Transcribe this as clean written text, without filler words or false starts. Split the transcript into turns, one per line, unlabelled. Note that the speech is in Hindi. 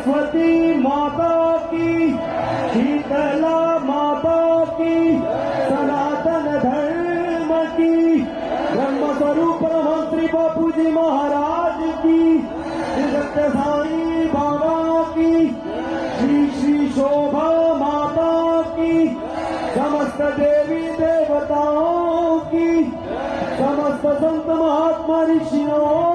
सरस्वती माता की, शीतला माता की, सनातन धर्म की, ब्रह्मस्वरूप परमहंस बापूजी महाराज की, सत्य साई बाबा की, श्री श्री शोभा माता की, समस्त देवी देवताओं की, समस्त संत महात्मा ऋषियों